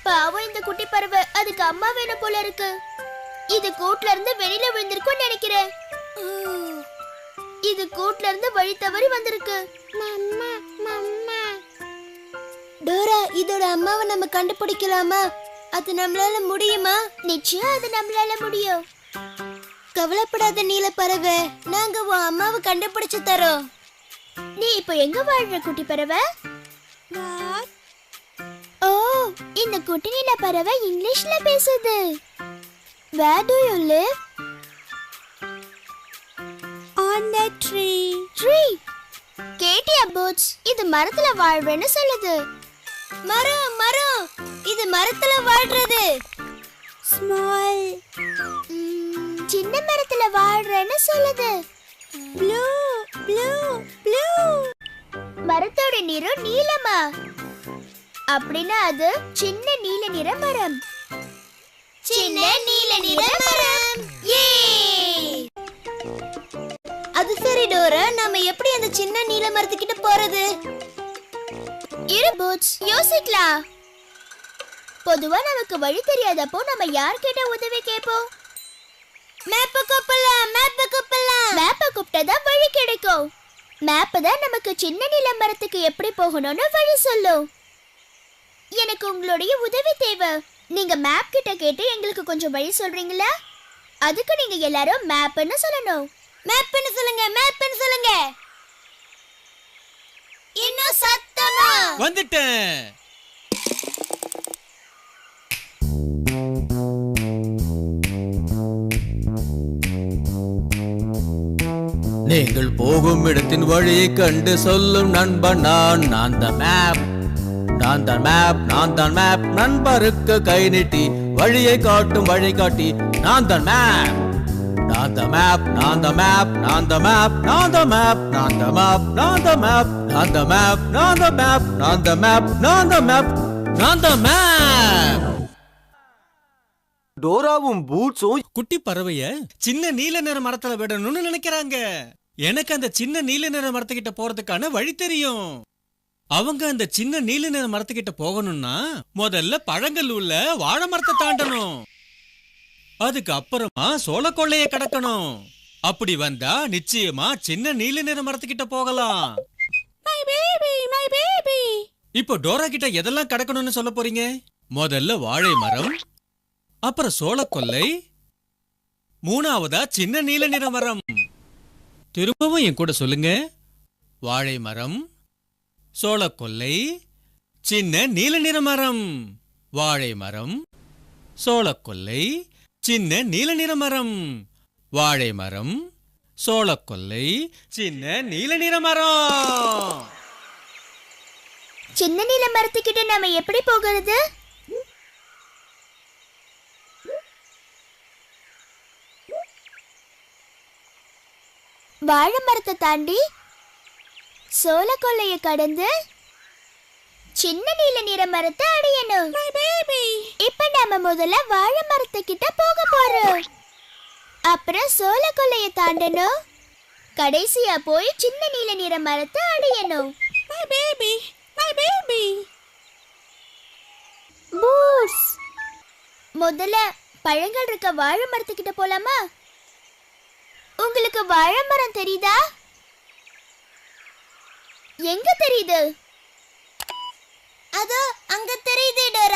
பாவம் இந்த குட்டி பறவை, அதுக்கு அம்மா வேணும் போல இருக்கு. இது கூட்ல இருந்து வெளியில விழுந்திருக்கும் நினைக்கிறேன். இது கூட்ல இருந்து வழி தவறி வந்திருக்கு. டோரா, இதோட அம்மாவை நம்ம கண்டுபிடிக்கலாமா? அது நம்மளால முடியுமா? நிச்சயம் அது நம்மளால முடியும். கவலைப்படாத நீல பறவை, நாங்க உன் அம்மாவை கண்டுபிடிச்சு தரோம். நீ இப்ப எங்க வாழ்ற குட்டி பறவை? ஓ, இந்த குட்டி நீல பறவை இங்கிலீஷ்ல பேசுது. Where do you live? On the tree. Tree. கேட்டியா பூட்ஸ்? இது மரத்துல வாழ்றேன்னு சொல்லுது. மரம் மரம், இது மரத்துல வாழ்றது. Small. சின்ன மரத்துல வாழ்றேன்னு சொல்லுது. Blue, blue, blue. மரத்தோட நிறம் நீலமா? அப்படின்னா அது சின்ன நீல நிற மரம். சின்ன நீல நிற மரம். அது சரி டோரா, நாம எப்படி அந்த சின்ன நீல மரத்துக்கிட்ட போறது? இரு பூட்ஸ், யோசிக்கலாம். பொதுவா நமக்கு வழி தெரியாதப்போ நம்ம யார்கிட்ட உதவி கேட்போம்? மேப்பை கூப்பிடலாம், மேப்பை கூப்பிடலாம். மேப்பை கூப்பிட்டா வழி கிடைக்கும். மேப் தான் நமக்கு சின்ன நீல மரத்துக்கு எப்படி போகணும்னு வழி சொல்லும். எனக்கு உங்களுடைய உதவி தேவை. நீங்க மேப் கிட்ட கேட்டு எங்களுக்கு கொஞ்சம் வழி சொல்றீங்களா? அதுக்கு நீங்க எல்லாரும் மேப்னு சொல்லணும். மேப்னு சொல்லுங்க, மேப்னு சொல்லுங்க. இன்னும் சத்தமா. வந்துட்டேன். நீங்கள் போகும் இடத்தின் வழியை கண்டு சொல்லும் நண்பன் நான். நான் தான் மேப், நான் தான் மேப், நான் தான் மேப். நண்பருக்கு கை நீட்டி வழியை காட்டும் வழிகாட்டி. நான் தான் மேப், நான் தான் மேப், நான் தான் மேப், நான் தான் மேப், நான் தான் மேப், நான் தான் மேப், நான் தான் மேப், நான் தான் மேப், நான் தான் மேப், நான் தான் மேப், நான் தான் மேப், நான் தான் மேப். டோராவும் பூட்ஸும் குட்டி பறவைய சின்ன நீல நிற மரத்துல விடணும்னு நினைக்கிறாங்க. எனக்கு அந்த சின்ன நீல நிற மரத்துக்கிட்ட போறதுக்கான வழி தெரியும். அவங்க அந்த சின்ன நீல நிற மரத்துக்கிட்ட போகணும்னா முதல்ல பழங்கள் உள்ள வாழை மரத்தை தாண்டணும். அதுக்கு அப்புறமா சோளக்கொள்ளைய கடக்கணும். அப்படி வந்தா நிச்சயமா சின்ன நீல நிற மரத்துக்கிட்ட போகலாம். My baby, my baby. இப்போ டோரா கிட்ட எதெல்லாம் கடக்கணும்னு சொல்ல போறீங்க? முதல்ல வாழை மரம், அப்புறம் சோளக்கொல்லை, மூணாவதா சின்ன நீல நிற மரம். திரும்பவும் என் கூட சொல்லுங்க. வாழை மரம், சோளக்கொல்லை, சின்ன நீல நிற மரம். வாழை மரம், சோளக்கொல்லை, சின்ன நீல நிற மரம். வாழை மரம், சோளக்கொல்லை, சின்ன நீல நிற மரம். சின்ன நீல மரத்துக்கிட்ட நாம எப்படி போகிறது? வாழை மரத்தை தாண்டி சோளக்கொல்லைய கடந்து சின்ன நீல நிற மரத்தை அடையணும். இப்ப நாம முதல்ல வாழை மரத்துக்கிட்ட போக போறோம். அப்புறம் சோளக்கொல்லைய தாண்டணும். கடைசியா போய் சின்ன நீல நிற மரத்தை அடையணும். My baby, my baby. பூஸ், முதல்ல பழங்கள் இருக்க வாழை மரத்துக்கிட்ட போலாமா? உங்களுக்கு வாழை மரம் தெரியுதா? எங்க தெரியுது? அதோ அங்க தெரியுது டோரா.